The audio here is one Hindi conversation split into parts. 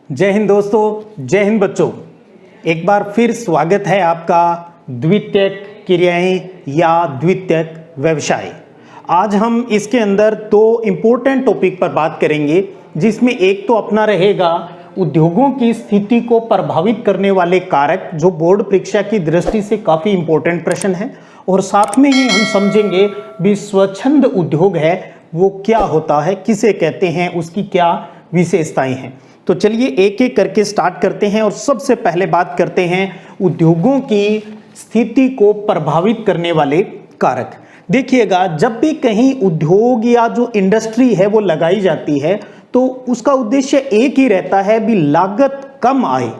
जय हिंद दोस्तों, जय हिंद बच्चों। एक बार फिर स्वागत है आपका द्वितीयक क्रियाएं या द्वितीयक व्यवसाय। आज हम इसके अंदर दो इम्पोर्टेंट टॉपिक पर बात करेंगे, जिसमें एक तो अपना रहेगा उद्योगों की स्थिति को प्रभावित करने वाले कारक, जो बोर्ड परीक्षा की दृष्टि से काफ़ी इम्पोर्टेंट प्रश्न है, और साथ में ही हम समझेंगे भी स्वच्छंद उद्योग है वो क्या होता है, किसे कहते हैं, उसकी क्या विशेषताएं हैं। तो चलिए एक एक करके स्टार्ट करते हैं और सबसे पहले बात करते हैं उद्योगों की स्थिति को प्रभावित करने वाले कारक। देखिएगा, जब भी कहीं उद्योग या जो इंडस्ट्री है वो लगाई जाती है तो उसका उद्देश्य एक ही रहता है भी लागत कम आए,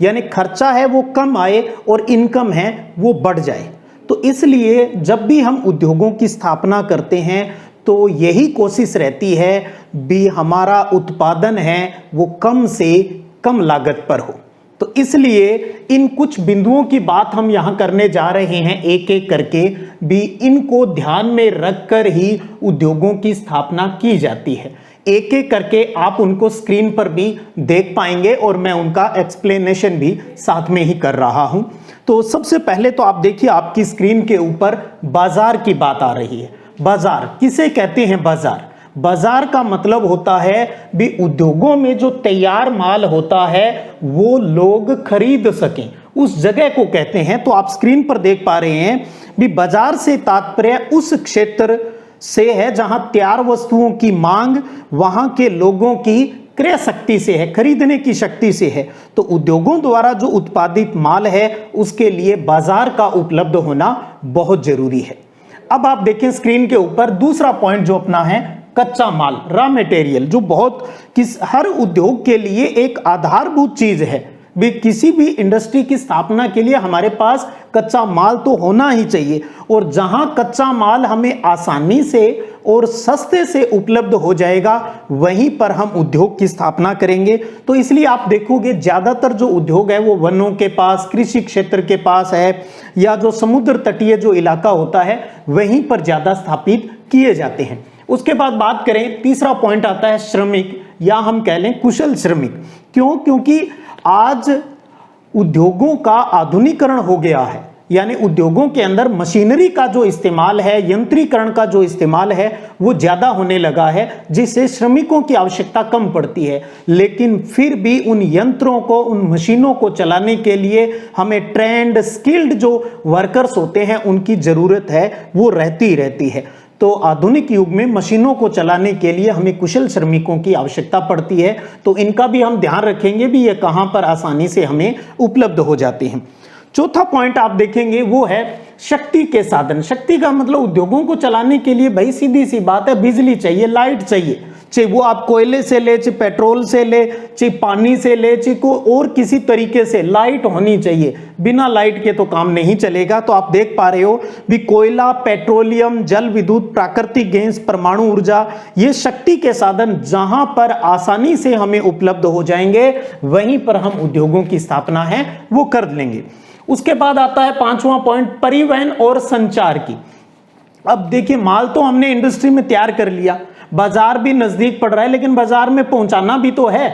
यानी खर्चा है वो कम आए और इनकम है वो बढ़ जाए। तो इसलिए जब भी हम उद्योगों की स्थापना करते हैं तो यही कोशिश रहती है भी हमारा उत्पादन है वो कम से कम लागत पर हो। तो इसलिए इन कुछ बिंदुओं की बात हम यहाँ करने जा रहे हैं एक एक करके, भी इनको ध्यान में रखकर ही उद्योगों की स्थापना की जाती है। एक एक करके आप उनको स्क्रीन पर भी देख पाएंगे और मैं उनका एक्सप्लेनेशन भी साथ में ही कर रहा हूं। तो सबसे पहले तो आप देखिए, आपकी स्क्रीन के ऊपर बाजार की बात आ रही है। बाजार किसे कहते हैं? बाजार, बाजार का मतलब होता है भी उद्योगों में जो तैयार माल होता है वो लोग खरीद सकें, उस जगह को कहते हैं। तो आप स्क्रीन पर देख पा रहे हैं भी बाजार से तात्पर्य उस क्षेत्र से है जहां तैयार वस्तुओं की मांग वहां के लोगों की क्रय शक्ति से है, खरीदने की शक्ति से है। तो उद्योगों द्वारा जो उत्पादित माल है उसके लिए बाजार का उपलब्ध होना बहुत जरूरी है। अब आप देखें स्क्रीन के ऊपर दूसरा पॉइंट जो अपना है कच्चा माल, रॉ मटेरियल, जो बहुत हर उद्योग के लिए एक आधारभूत चीज है। भी किसी भी इंडस्ट्री की स्थापना के लिए हमारे पास कच्चा माल तो होना ही चाहिए, और जहां कच्चा माल हमें आसानी से और सस्ते से उपलब्ध हो जाएगा वहीं पर हम उद्योग की स्थापना करेंगे। तो इसलिए आप देखोगे ज्यादातर जो उद्योग है वो वनों के पास, कृषि क्षेत्र के पास है, या जो समुद्र तटीय जो इलाका होता है वहीं पर ज्यादा स्थापित किए जाते हैं। उसके बाद बात करें, तीसरा पॉइंट आता है श्रमिक, या हम कह लें कुशल श्रमिक। क्यों? क्योंकि आज उद्योगों का आधुनिकीकरण हो गया है, यानी उद्योगों के अंदर मशीनरी का जो इस्तेमाल है, यंत्रीकरण का जो इस्तेमाल है वो ज्यादा होने लगा है, जिससे श्रमिकों की आवश्यकता कम पड़ती है। लेकिन फिर भी उन यंत्रों को, उन मशीनों को चलाने के लिए हमें ट्रेंड स्किल्ड जो वर्कर्स होते हैं उनकी जरूरत है, वो रहती है। तो आधुनिक युग में मशीनों को चलाने के लिए हमें कुशल श्रमिकों की आवश्यकता पड़ती है। तो इनका भी हम ध्यान रखेंगे भी ये कहां पर आसानी से हमें उपलब्ध हो जाते हैं। चौथा पॉइंट आप देखेंगे वो है शक्ति के साधन। शक्ति का मतलब उद्योगों को चलाने के लिए भाई सीधी सी बात है, बिजली चाहिए, लाइट चाहिए, चाहे वो आप कोयले से ले, चाहे पेट्रोल से ले, चाहे पानी से ले, चाहे को और किसी तरीके से लाइट होनी चाहिए। बिना लाइट के तो काम नहीं चलेगा। तो आप देख पा रहे हो भी कोयला, पेट्रोलियम, जल विद्युत, प्राकृतिक गैस, परमाणु ऊर्जा, ये शक्ति के साधन जहां पर आसानी से हमें उपलब्ध हो जाएंगे वहीं पर हम उद्योगों की स्थापना है वो कर लेंगे। उसके बाद आता है पांचवा पॉइंट, परिवहन और संचार की। अब देखिए, माल तो हमने इंडस्ट्री में तैयार कर लिया, बाजार भी नजदीक पड़ रहा है, लेकिन बाजार में पहुंचाना भी तो है।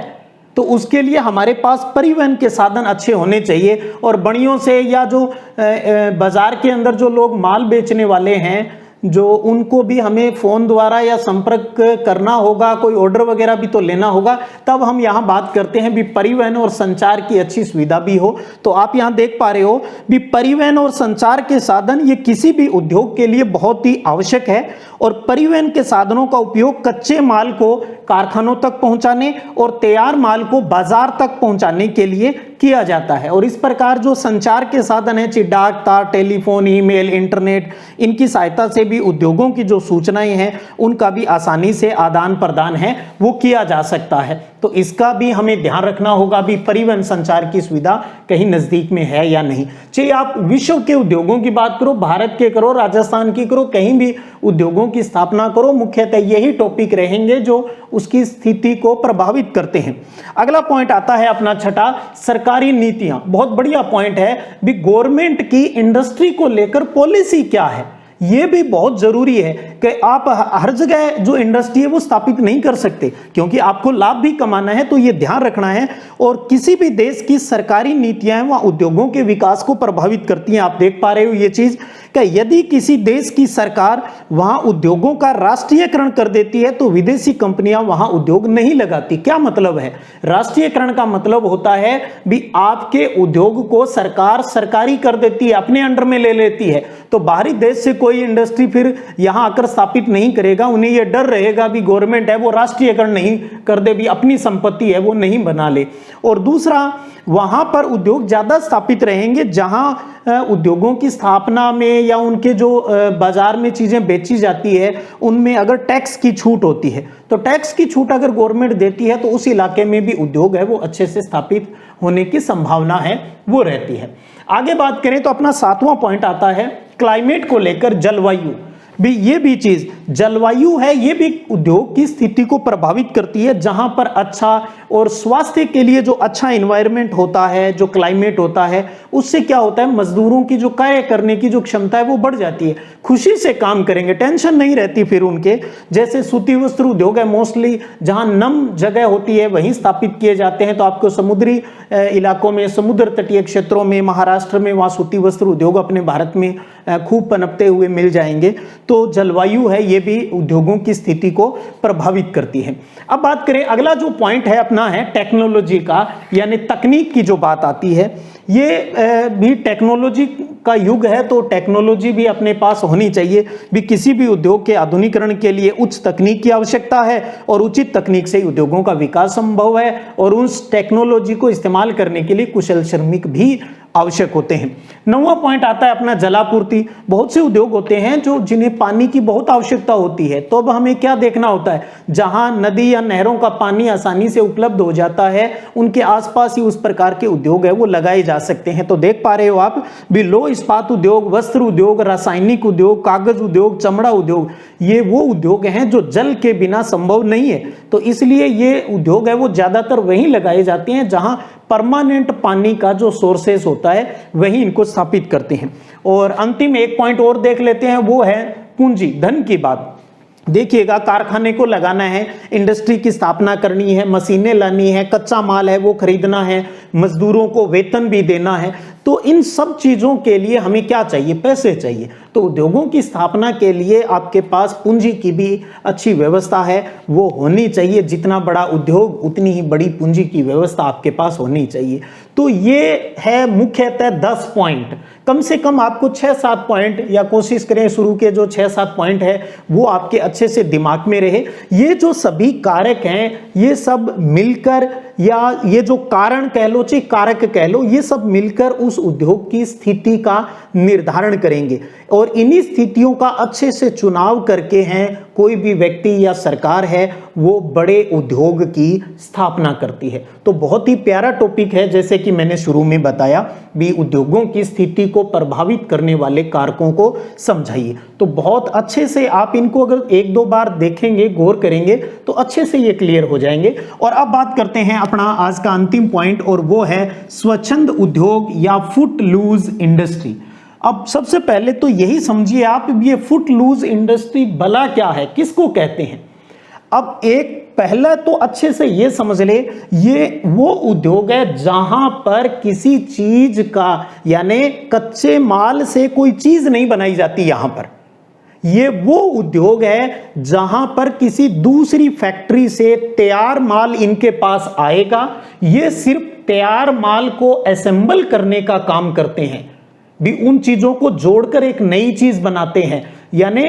तो उसके लिए हमारे पास परिवहन के साधन अच्छे होने चाहिए, और बड़ियों से या जो बाजार के अंदर जो लोग माल बेचने वाले हैं जो उनको भी हमें फोन द्वारा या संपर्क करना होगा, कोई ऑर्डर वगैरह भी तो लेना होगा। तब हम यहाँ बात करते हैं भी परिवहन और संचार की अच्छी सुविधा भी हो। तो आप यहाँ देख पा रहे हो भी परिवहन और संचार के साधन ये किसी भी उद्योग के लिए बहुत ही आवश्यक है, और परिवहन के साधनों का उपयोग कच्चे माल को कारखानों तक पहुंचाने और तैयार माल को बाजार तक पहुंचाने के लिए किया जाता है। और इस प्रकार जो संचार के साधन है, चाहे डाक तार, टेलीफोन, ईमेल, इंटरनेट, इनकी सहायता से भी उद्योगों की जो सूचनाएं हैं उनका भी आसानी से आदान प्रदान है वो किया जा सकता है। तो इसका भी हमें ध्यान रखना होगा भी परिवहन संचार की सुविधा कहीं नजदीक में है या नहीं। चाहे आप विश्व के उद्योगों की बात करो, भारत के करो, राजस्थान की करो, कहीं भी उद्योगों की स्थापना करो, मुख्यतः यही टॉपिक रहेंगे जो उसकी स्थिति को प्रभावित करते हैं। अगला पॉइंट आता है अपना छठा, सरकारी नीतियां। बहुत बढ़िया पॉइंट है भी गवर्नमेंट की इंडस्ट्री को लेकर पॉलिसी क्या है, ये भी बहुत जरूरी है कि आप हर जगह जो इंडस्ट्री है वो स्थापित नहीं कर सकते, क्योंकि आपको लाभ भी कमाना है, तो ये ध्यान रखना है। और किसी भी देश की सरकारी नीतियां वहां उद्योगों के विकास को प्रभावित करती हैं। आप देख पा रहे हो ये चीज कि यदि किसी देश की सरकार वहां उद्योगों का राष्ट्रीयकरण कर देती है तो विदेशी कंपनियां वहां उद्योग नहीं लगाती। क्या मतलब है? राष्ट्रीयकरण का मतलब होता है भी आपके उद्योग को सरकार सरकारी कर देती है, अपने अंडर में ले लेती है, तो बाहरी देश से कोई इंडस्ट्री फिर यहां आकर स्थापित नहीं करेगा। उन्हें यह डर रहेगा भी गवर्नमेंट है वो राष्ट्रीयकरण नहीं कर दे, भी अपनी संपत्ति है वो नहीं बना ले। और दूसरा, वहां पर उद्योग ज्यादा स्थापित रहेंगे जहां उद्योगों की स्थापना में या उनके जो बाजार में चीजें बेची जाती है उनमें अगर टैक्स की छूट होती है, तो टैक्स की छूट अगर गवर्नमेंट देती है तो उस इलाके में भी उद्योग है वो अच्छे से स्थापित होने की संभावना है वो रहती है। आगे बात करें तो अपना 7वां पॉइंट आता है क्लाइमेट को लेकर, जलवायु भी। ये भी चीज जलवायु है, ये भी उद्योग की स्थिति को प्रभावित करती है। जहां पर अच्छा और स्वास्थ्य के लिए जो अच्छा एनवायरनमेंट होता है, जो क्लाइमेट होता है, उससे क्या होता है, मजदूरों की जो कार्य करने की जो क्षमता है वो बढ़ जाती है, खुशी से काम करेंगे, टेंशन नहीं रहती फिर उनके। जैसे सूती वस्त्र उद्योग है, मोस्टली जहां नम जगह होती है वहीं स्थापित किए जाते हैं। तो आपको समुद्री इलाकों में, समुद्र तटीय क्षेत्रों में, महाराष्ट्र में वहां सूती वस्त्र उद्योग अपने भारत में खूब पनपते हुए मिल जाएंगे। तो जलवायु है ये भी उद्योगों की स्थिति को प्रभावित करती है। अब बात करें, अगला जो पॉइंट है अपना है टेक्नोलॉजी का, यानी तकनीक की जो बात आती है। ये भी टेक्नोलॉजी का युग है, तो टेक्नोलॉजी भी अपने पास होनी चाहिए भी। किसी भी उद्योग के आधुनिकीकरण के लिए उच्च तकनीक की आवश्यकता है और उचित तकनीक से उद्योगों का विकास संभव है, और उस टेक्नोलॉजी को इस्तेमाल करने के लिए कुशल श्रमिक भी आवश्यक होते हैं। 9वां पॉइंट आता है अपना जलापूर्ति। बहुत से उद्योग होते हैं जो जिन्हें पानी की बहुत आवश्यकता होती है, तो अब हमें क्या देखना होता है, जहां नदी या नहरों का पानी आसानी से उपलब्ध हो जाता है उनके आसपास ही उस प्रकार के उद्योग है वो लगाए जा सकते हैं। तो देख पा रहे हो आप भी, लौह इस्पात उद्योग, वस्त्र उद्योग, रासायनिक उद्योग, कागज उद्योग, चमड़ा उद्योग, ये वो उद्योग हैं जो जल के बिना संभव नहीं है। तो इसलिए ये उद्योग है वो ज्यादातर वहीं लगाए जाते हैं जहां परमानेंट पानी का जो सोर्सेस होता है वहीं इनको स्थापित करते हैं। और अंतिम एक पॉइंट और देख लेते हैं, वो है पूंजी, धन की बात। देखिएगा, कारखाने को लगाना है, इंडस्ट्री की स्थापना करनी है, मशीनें लानी है, कच्चा माल है वो खरीदना है, मजदूरों को वेतन भी देना है, तो इन सब चीजों के लिए हमें क्या चाहिए, पैसे चाहिए। तो उद्योगों की स्थापना के लिए आपके पास पूंजी की भी अच्छी व्यवस्था है वो होनी चाहिए। जितना बड़ा उद्योग उतनी ही बड़ी पूंजी की व्यवस्था आपके पास होनी चाहिए। तो ये है मुख्यतः 10 पॉइंट, कम से कम आपको 6-7 पॉइंट, या कोशिश करें शुरू के जो 6-7 पॉइंट है वो आपके अच्छे से दिमाग में रहे। ये जो सभी कारक हैं ये सब मिलकर, या ये जो कारण कह लो चाहे कारक कह लो, ये सब मिलकर उस उद्योग की स्थिति का निर्धारण करेंगे। और इन्हीं स्थितियों का अच्छे से चुनाव करके हैं कोई भी व्यक्ति या सरकार है वो बड़े उद्योग की स्थापना करती है। तो बहुत ही प्यारा टॉपिक है, जैसे कि मैंने शुरू में बताया भी, उद्योगों की स्थिति को प्रभावित करने वाले कारकों को समझाइए। तो बहुत अच्छे से आप इनको अगर 1-2 बार देखेंगे, गौर करेंगे, तो अच्छे से ये क्लियर हो जाएंगे। और अब बात करते हैं अपना आज का अंतिम पॉइंट, और वो है स्वच्छंद उद्योग या फुट लूज इंडस्ट्री। अब सबसे पहले तो यही समझिए आप, ये फुट लूज इंडस्ट्री भला क्या है, किसको कहते हैं। अब एक पहला तो अच्छे से ये समझ ले, ये वो उद्योग है जहां पर किसी चीज का, यानी कच्चे माल से कोई चीज नहीं बनाई जाती। यहां पर ये वो उद्योग है जहां पर किसी दूसरी फैक्ट्री से तैयार माल इनके पास आएगा, ये सिर्फ तैयार माल को असेंबल करने का काम करते हैं भी, उन चीजों को जोड़कर एक नई चीज बनाते हैं। यानी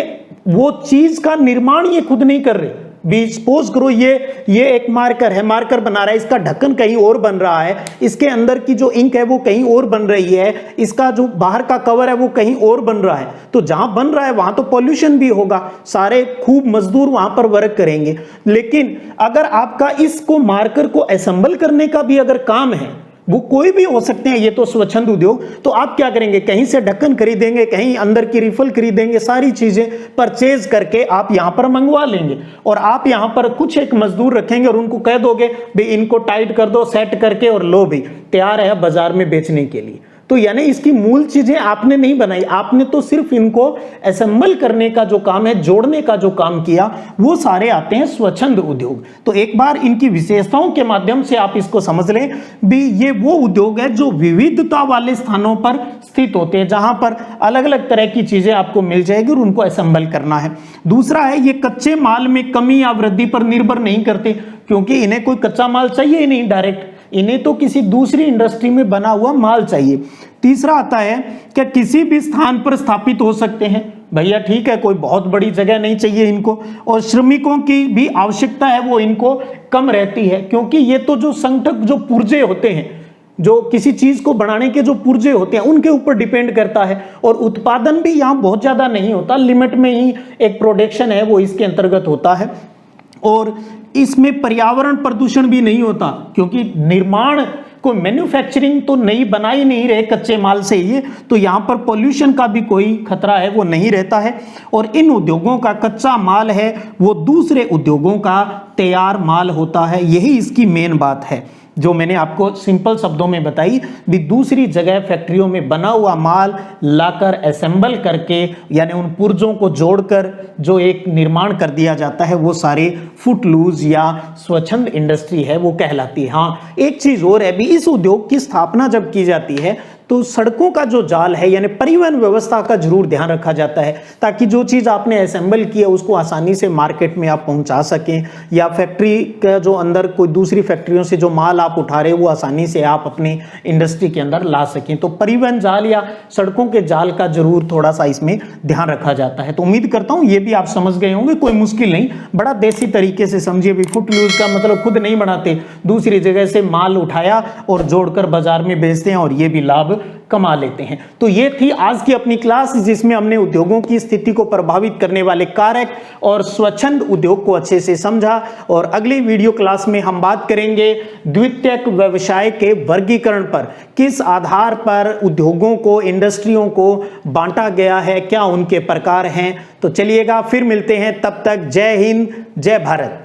वो चीज का निर्माण ये खुद नहीं कर रहे भी। सपोज करो ये एक मार्कर है, मार्कर बना रहा है, इसका ढक्कन कहीं और बन रहा है, इसके अंदर की जो इंक है वो कहीं और बन रही है, इसका जो बाहर का कवर है वो कहीं और बन रहा है। तो जहां बन रहा है वहां तो पॉल्यूशन भी होगा, सारे खूब मजदूर वहां पर वर्क करेंगे। लेकिन अगर आपका इसको मार्कर को असेंबल करने का भी अगर काम है, वो कोई भी हो सकते हैं, ये तो स्वच्छंद उद्योग, तो आप क्या करेंगे, कहीं से ढक्कन खरीदेंगे, कहीं अंदर की रिफल खरीदेंगे, सारी चीजें परचेज करके आप यहां पर मंगवा लेंगे। और आप यहां पर कुछ एक मजदूर रखेंगे और उनको कह दोगे भाई इनको टाइट कर दो सेट करके, और लो भाई तैयार है बाजार में बेचने के लिए। तो यानी इसकी मूल चीजें आपने नहीं बनाई, आपने तो सिर्फ इनको असेंबल करने का जो काम है, जोड़ने का जो काम किया, वो सारे आते हैं स्वच्छंद उद्योग। तो एक बार इनकी विशेषताओं के माध्यम से आप इसको समझ लें भी, ये वो उद्योग है जो विविधता वाले स्थानों पर स्थित होते हैं, जहां पर अलग अलग तरह की चीजें आपको मिल जाएगी और उनको असेंबल करना है। दूसरा है, ये कच्चे माल में कमी या वृद्धि पर निर्भर नहीं करते, क्योंकि इन्हें कोई कच्चा माल चाहिए ही नहीं डायरेक्ट, इन्हें तो किसी दूसरी इंडस्ट्री में बना हुआ माल चाहिए। तीसरा आता है कि किसी भी स्थान पर स्थापित हो सकते हैं, भैया ठीक है, कोई बहुत बड़ी जगह नहीं चाहिए इनको, और श्रमिकों की भी आवश्यकता है वो इनको कम रहती है, क्योंकि ये तो जो संगठक जो पुर्जे होते हैं, जो किसी चीज को बनाने के जो पुर्जे होते हैं, उनके ऊपर डिपेंड करता है, और उत्पादन भी यहाँ बहुत ज्यादा नहीं होता, लिमिट में ही एक प्रोडक्शन है वो इसके अंतर्गत होता है। और इसमें पर्यावरण प्रदूषण भी नहीं होता, क्योंकि निर्माण को मैन्युफैक्चरिंग तो नहीं बना ही नहीं रहे कच्चे माल से ये, तो यहाँ पर पोल्यूशन का भी कोई खतरा है वो नहीं रहता है। और इन उद्योगों का कच्चा माल है वो दूसरे उद्योगों का तैयार माल होता है, यही इसकी मेन बात है जो मैंने आपको सिंपल शब्दों में बताई भी। दूसरी जगह फैक्ट्रियों में बना हुआ माल लाकर असेंबल करके, यानी उन पुर्जों को जोड़कर जो एक निर्माण कर दिया जाता है, वो सारे फुटलूज या स्वच्छंद इंडस्ट्री है वो कहलाती है। हाँ, एक चीज और है भी, इस उद्योग की स्थापना जब की जाती है तो सड़कों का जो जाल है यानी परिवहन व्यवस्था का जरूर ध्यान रखा जाता है, ताकि जो चीज आपने असेंबल की है उसको आसानी से मार्केट में आप पहुंचा सकें, या फैक्ट्री का जो अंदर कोई दूसरी फैक्ट्रियों से जो माल आप उठा रहे हो वो आसानी से आप अपनी इंडस्ट्री के अंदर ला सकें। तो परिवहन जाल या सड़कों के जाल का जरूर थोड़ा सा इसमें ध्यान रखा जाता है। तो उम्मीद करता हूं ये भी आप समझ गए होंगे, कोई मुश्किल नहीं, बड़ा देसी तरीके से समझिए भी। फुटलूज का मतलब खुद नहीं बनाते, दूसरी जगह से माल उठाया और जोड़कर बाजार में बेचते हैं और ये भी लाभ कमा लेते हैं। तो ये थी आज की अपनी क्लास, जिसमें हमने उद्योगों की स्थिति को प्रभावित करने वाले कारक और स्वच्छंद उद्योग को अच्छे से समझा। और अगली वीडियो क्लास में हम बात करेंगे द्वितीयक व्यवसाय के वर्गीकरण पर, किस आधार पर उद्योगों को, इंडस्ट्रियों को बांटा गया है, क्या उनके प्रकार हैं। तो चलिएगा फिर मिलते हैं, तब तक जय हिंद, जय भारत।